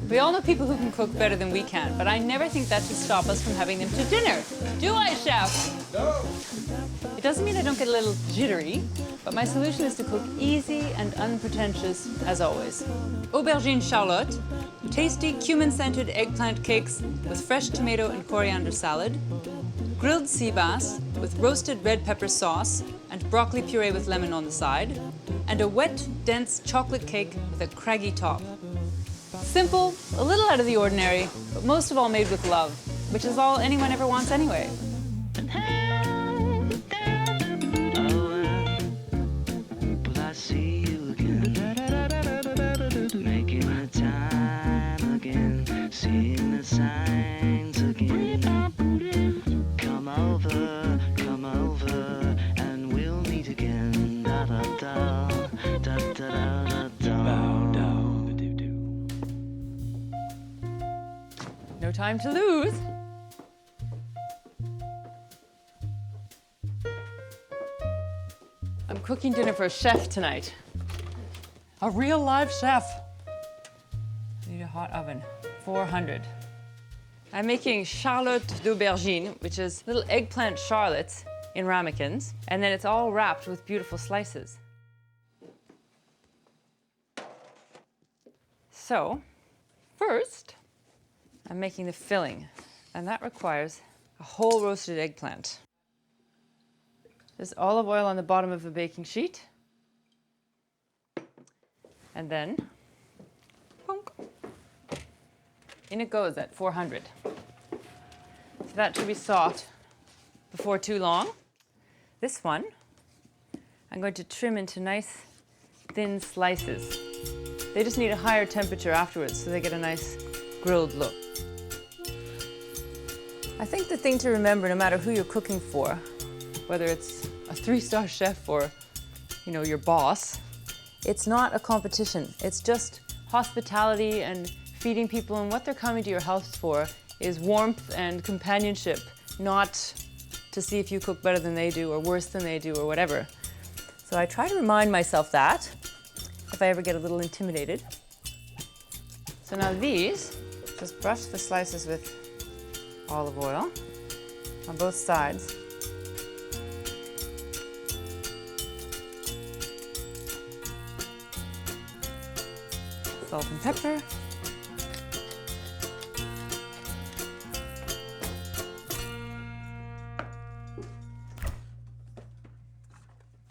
We all know people who can cook better than we can, but I never think that should stop us from having them to dinner. Do I, chef? No. It doesn't mean I don't get a little jittery, but my solution is to cook easy and unpretentious as always. Aubergine charlotte, tasty cumin-scented eggplant cakes with fresh tomato and coriander salad, grilled sea bass with roasted red pepper sauce and broccoli puree with lemon on the side, and a wet, dense chocolate cake with a craggy top. Simple, a little out of the ordinary, but most of all made with love, which is all anyone ever wants anyway. No time to lose. I'm cooking dinner for a chef tonight. A real live chef. I need a hot oven, 400. I'm making charlotte d'aubergine, which is little eggplant charlottes in ramekins, and then it's all wrapped with beautiful slices. So, first, I'm making the filling, and that requires a whole roasted eggplant. There's olive oil on the bottom of a baking sheet, and then, bonk, in it goes at 400. So that should be soft before too long. This one, I'm going to trim into nice thin slices. They just need a higher temperature afterwards so they get a nice grilled look. I think the thing to remember, no matter who you're cooking for, whether it's a 3-star chef or, your boss, it's not a competition. It's just hospitality and feeding people, and what they're coming to your house for is warmth and companionship, not to see if you cook better than they do or worse than they do or whatever. So I try to remind myself that if I ever get a little intimidated. So now these, just brush the slices with olive oil on both sides. Salt and pepper.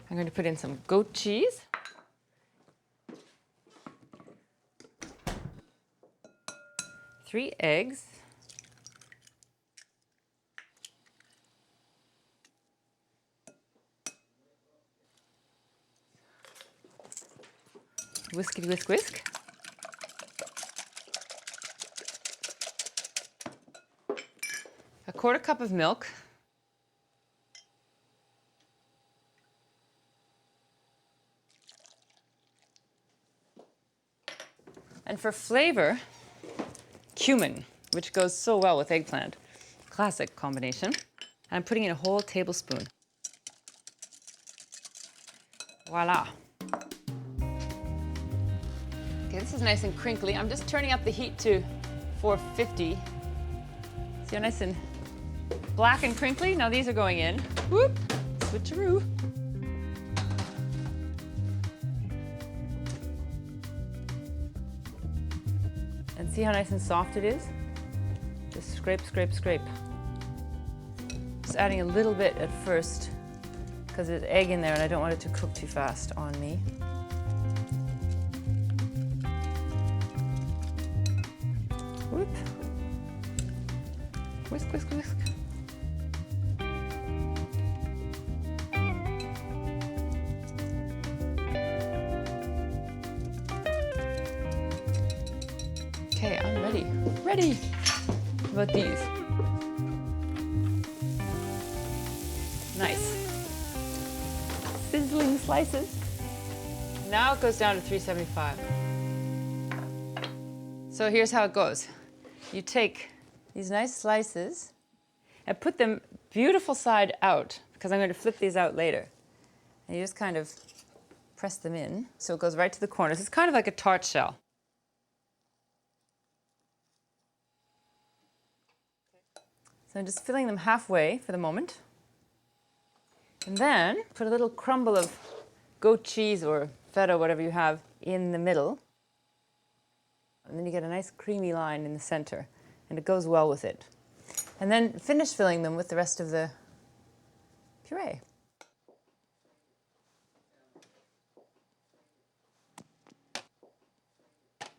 I'm going to put in some goat cheese. Three eggs. Whiskety whisk whisk. A 1/4 cup of milk. And for flavor, cumin, which goes so well with eggplant. Classic combination. I'm putting in a whole tablespoon. Voila. Okay, this is nice and crinkly. I'm just turning up the heat to 450. See how nice and black and crinkly? Now these are going in. Whoop, switcheroo. And see how nice and soft it is? Just scrape, scrape, scrape. Just adding a little bit at first because there's egg in there and I don't want it to cook too fast on me. Whoop. Whisk, whisk, whisk. Okay, I'm ready. Ready! How about these? Nice. Sizzling slices. Now it goes down to 375. So here's how it goes. You take these nice slices and put them beautiful side out, because I'm going to flip these out later. And you just kind of press them in so it goes right to the corners. It's kind of like a tart shell. So I'm just filling them halfway for the moment. And then put a little crumble of goat cheese or feta, whatever you have, in the middle. And then you get a nice creamy line in the center, and it goes well with it. And then finish filling them with the rest of the puree.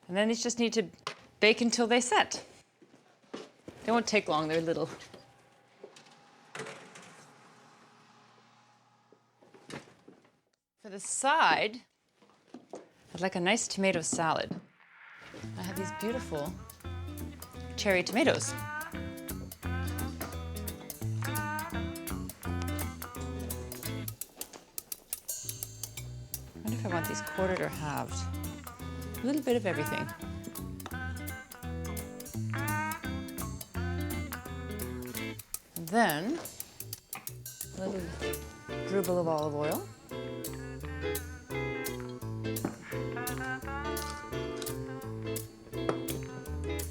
And then these just need to bake until they set. They won't take long, they're little. For the side, I'd like a nice tomato salad. I have these beautiful cherry tomatoes. I wonder if I want these quartered or halved. A little bit of everything. And then a little dribble of olive oil.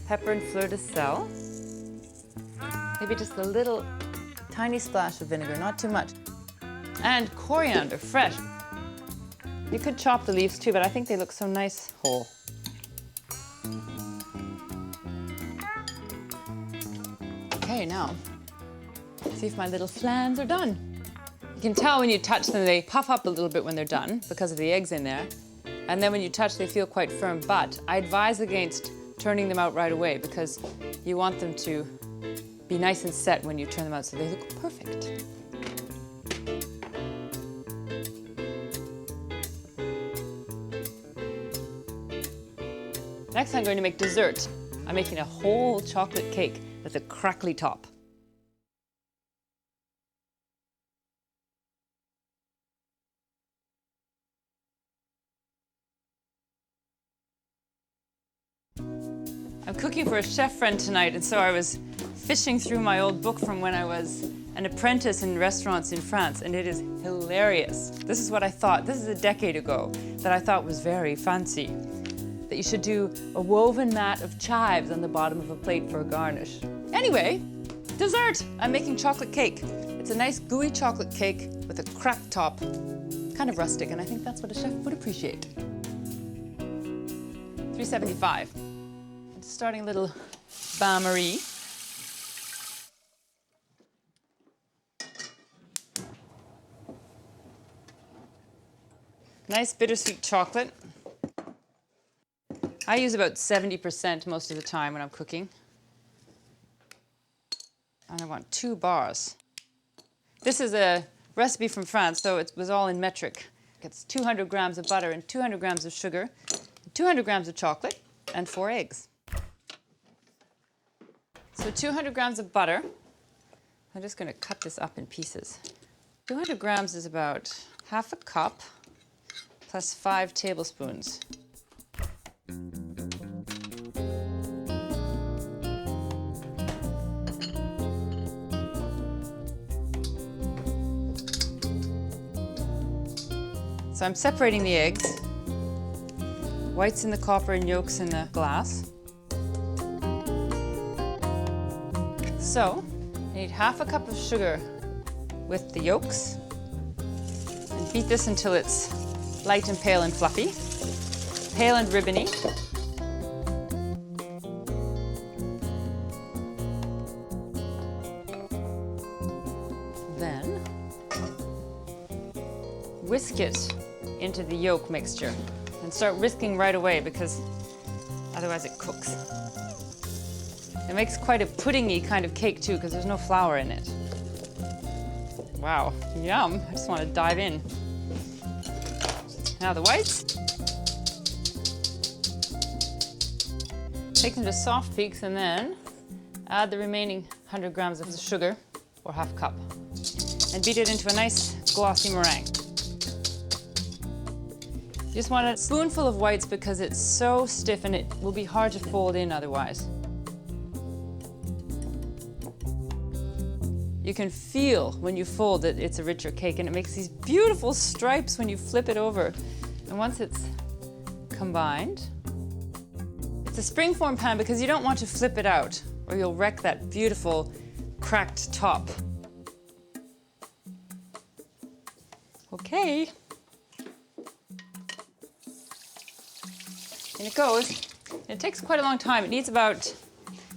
Pepper and fleur de sel. Maybe just a little tiny splash of vinegar, not too much. And coriander, fresh. You could chop the leaves too, but I think they look so nice whole. Okay, now, see if my little flans are done. You can tell when you touch them, they puff up a little bit when they're done because of the eggs in there. And then when you touch, they feel quite firm, but I advise against turning them out right away because you want them to be nice and set when you turn them out so they look perfect. Next I'm going to make dessert. I'm making a whole chocolate cake with a crackly top. I'm cooking for a chef friend tonight, and so I was fishing through my old book from when I was an apprentice in restaurants in France, and it is hilarious. This is what I thought, this is a decade ago, that I thought was very fancy. That you should do a woven mat of chives on the bottom of a plate for a garnish. Anyway, dessert! I'm making chocolate cake. It's a nice gooey chocolate cake with a cracked top, kind of rustic, and I think that's what a chef would appreciate. $3.75. Starting a little bain-marie. Nice bittersweet chocolate. I use about 70% most of the time when I'm cooking. And I want 2 bars. This is a recipe from France, so it was all in metric. It's 200 grams of butter and 200 grams of sugar, 200 grams of chocolate, and 4 eggs. So 200 grams of butter. I'm just going to cut this up in pieces. 200 grams is about half a cup plus 5 tablespoons. So I'm separating the eggs, whites in the copper and yolks in the glass. So I need half a cup of sugar with the yolks, and beat this until it's light and pale and fluffy, pale and ribbony. Then whisk it into the yolk mixture and start whisking right away because otherwise it cooks. It makes quite a puddingy kind of cake too because there's no flour in it. Wow, yum, I just want to dive in. Now the whites. Take them to soft peaks and then add the remaining 100 grams of the sugar, or half cup, and beat it into a nice glossy meringue. You just want a spoonful of whites because it's so stiff and it will be hard to fold in otherwise. You can feel when you fold that it's a richer cake, and it makes these beautiful stripes when you flip it over. And once it's combined, it's a springform pan because you don't want to flip it out or you'll wreck that beautiful cracked top. Okay. And it goes. It takes quite a long time. It needs about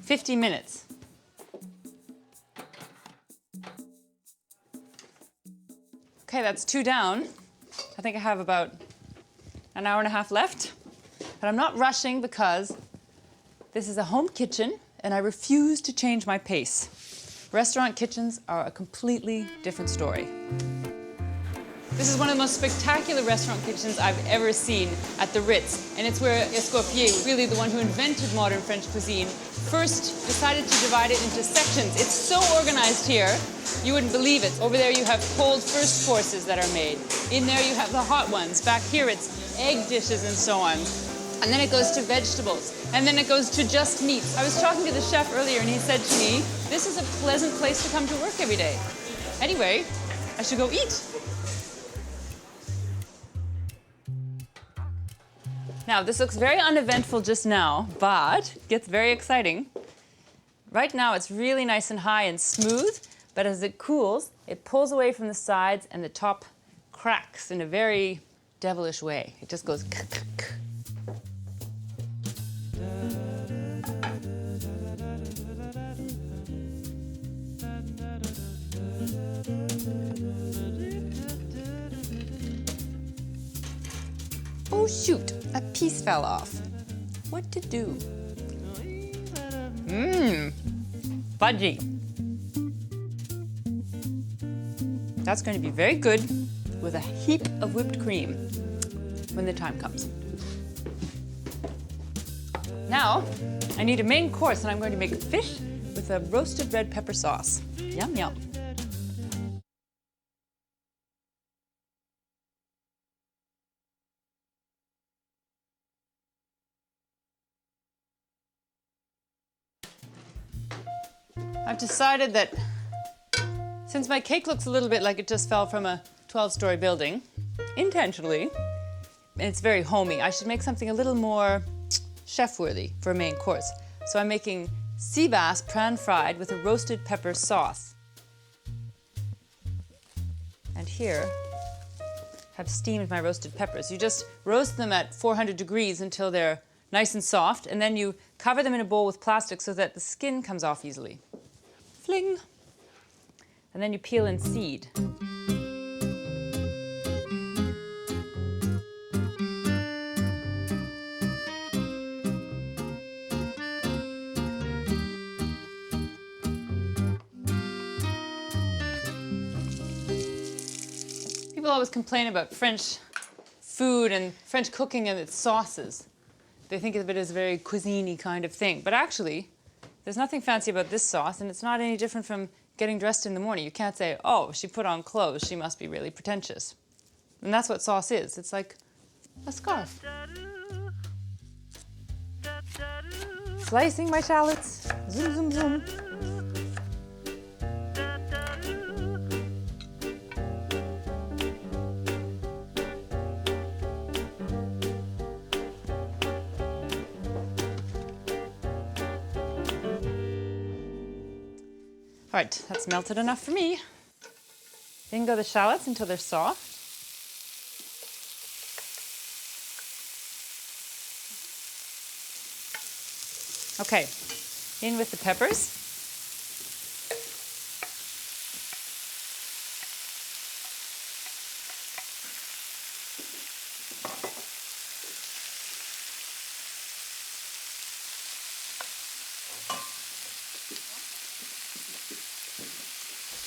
50 minutes. Okay, that's 2 down. I think I have about an hour and a half left. But I'm not rushing because this is a home kitchen and I refuse to change my pace. Restaurant kitchens are a completely different story. This is one of the most spectacular restaurant kitchens I've ever seen at the Ritz, and it's where Escoffier, really the one who invented modern French cuisine, first decided to divide it into sections. It's so organized here, you wouldn't believe it. Over there you have cold first courses that are made. In there you have the hot ones. Back here it's egg dishes and so on. And then it goes to vegetables. And then it goes to just meat. I was talking to the chef earlier and he said to me, this is a pleasant place to come to work every day. Anyway, I should go eat. Now, this looks very uneventful just now, but it gets very exciting. Right now, it's really nice and high and smooth, but as it cools, it pulls away from the sides and the top cracks in a very devilish way. It just goes k-k-k. Oh shoot, a piece fell off. What to do? Mmm, fudgy. That's going to be very good with a heap of whipped cream when the time comes. Now, I need a main course and I'm going to make fish with a roasted red pepper sauce. Yum, yum. I've decided that since my cake looks a little bit like it just fell from a 12-story building, intentionally, and it's very homey, I should make something a little more chef-worthy for a main course. So I'm making sea bass pan-fried with a roasted pepper sauce. And here, I've steamed my roasted peppers. You just roast them at 400 degrees until they're nice and soft, and then you cover them in a bowl with plastic so that the skin comes off easily. Fling! And then you peel and seed. People always complain about French food and French cooking and its sauces. They think of it as a very cuisine-y kind of thing. But actually, there's nothing fancy about this sauce, and it's not any different from getting dressed in the morning. You can't say, oh, she put on clothes, she must be really pretentious. And that's what sauce is. It's like a scarf. Slicing my shallots. Zoom, zoom, zoom. All right, that's melted enough for me. In go the shallots until they're soft. Okay, in with the peppers.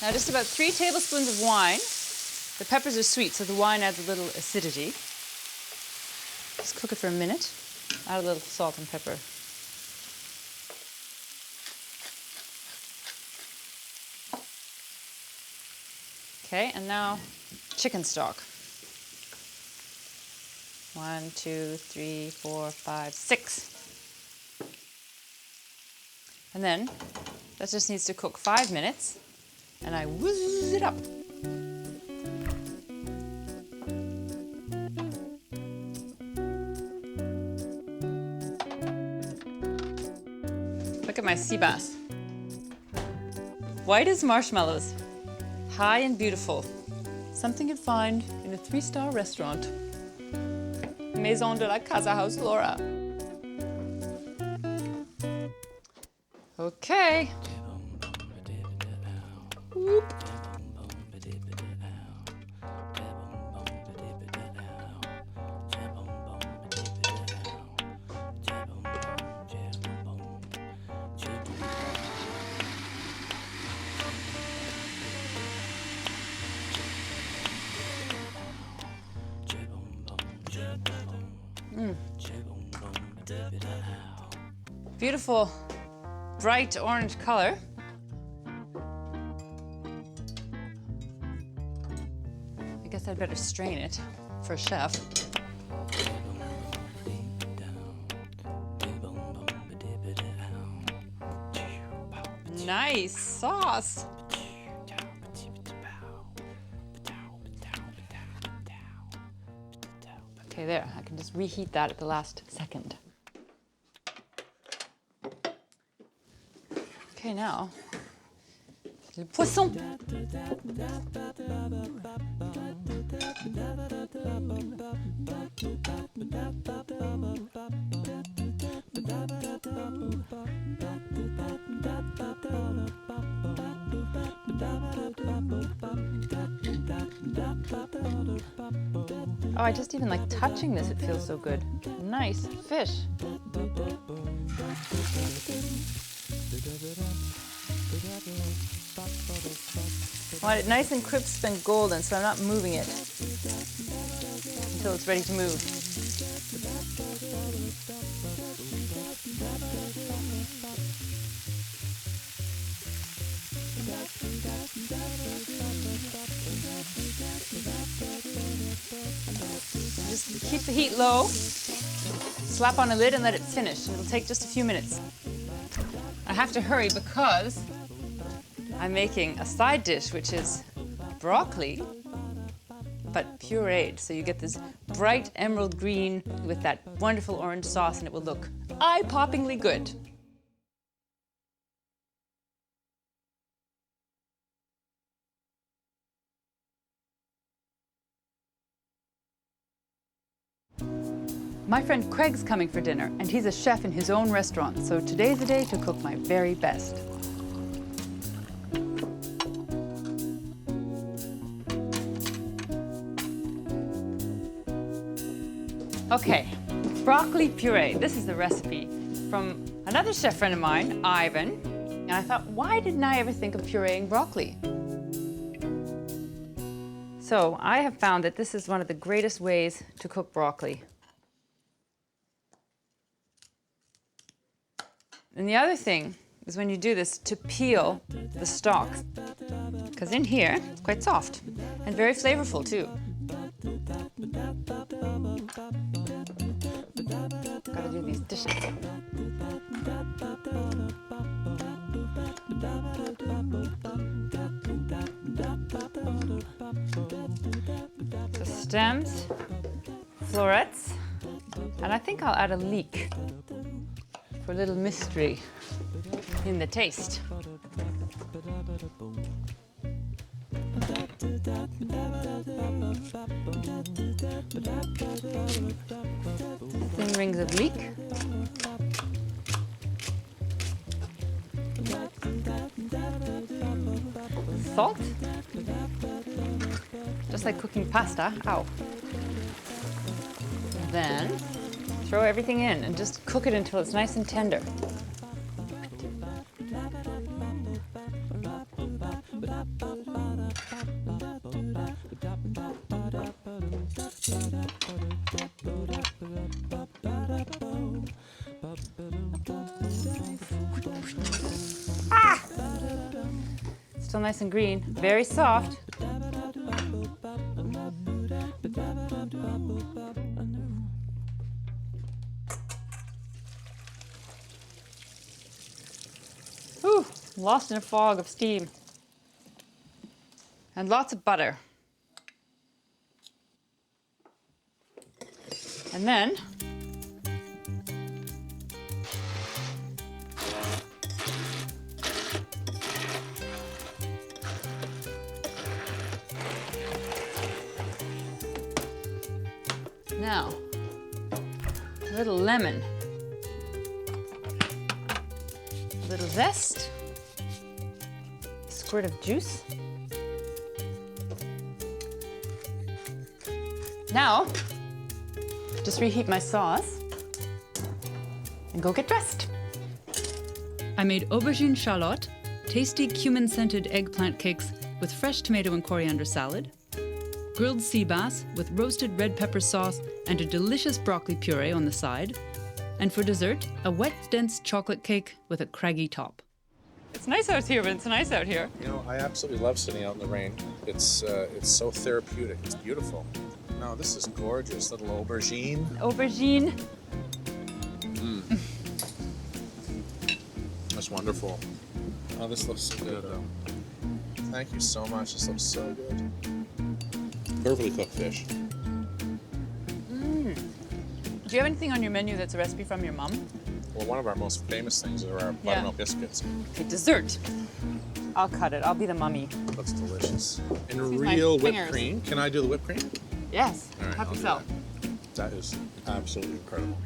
Now just about 3 tablespoons of wine. The peppers are sweet, so the wine adds a little acidity. Just cook it for a minute. Add a little salt and pepper. Okay, and now chicken stock. 1, 2, 3, 4, 5, 6. And then that just needs to cook 5 minutes. And I whiz it up. Look at my sea bass. White as marshmallows. High and beautiful. Something you'd find in a 3-star restaurant. Maison de la Casa House Laura. Okay. Whoop. Beautiful, bright orange color. I guess I'd better strain it for a chef. Nice sauce. Okay, there, I can just reheat that at the last second. Okay, now, le poisson. Oh, I just even like touching this, it feels so good. Nice fish. I want it nice and crisp and golden, so I'm not moving it until it's ready to move. Just keep the heat low, slap on a lid and let it finish. It'll take just a few minutes. I have to hurry because I'm making a side dish, which is broccoli, but pureed. So you get this bright emerald green with that wonderful orange sauce, and it will look eye-poppingly good. My friend Craig's coming for dinner, and he's a chef in his own restaurant, so today's the day to cook my very best. Okay, broccoli puree. This is the recipe from another chef friend of mine, Ivan, and I thought, why didn't I ever think of pureeing broccoli? So I have found that this is one of the greatest ways to cook broccoli. And the other thing is when you do this, to peel the stalks, because in here it's quite soft and very flavorful too. Gotta do these dishes. So stems, florets, and I think I'll add a leek for a little mystery in the taste. Thin rings of leek. Salt. Just like cooking pasta. Ow. Then throw everything in and just cook it until it's nice and tender. Ah! Still nice and green, very soft. Whew, lost in a fog of steam. And lots of butter. And then Now, a little lemon, a little zest, a squirt of juice. Now, just reheat my sauce and go get dressed. I made aubergine charlotte, tasty cumin-scented eggplant cakes with fresh tomato and coriander salad, grilled sea bass with roasted red pepper sauce and a delicious broccoli puree on the side, and for dessert, a wet, dense chocolate cake with a craggy top. It's nice out here, but it's nice out here. You know, I absolutely love sitting out in the rain. It's so therapeutic. It's beautiful. No, this is gorgeous. Little aubergine. Aubergine. That's wonderful. Oh, this looks so good, though. Thank you so much. This looks so good. Perfectly cooked fish. Do you have anything on your menu that's a recipe from your mom? Well, one of our most famous things are our buttermilk biscuits. Okay, dessert. I'll cut it. I'll be the mummy. Looks delicious. And Excuse real my whipped fingers. cream. Can I do the whipped cream? Yes. All right, Help I'll do yourself. that. That is absolutely incredible.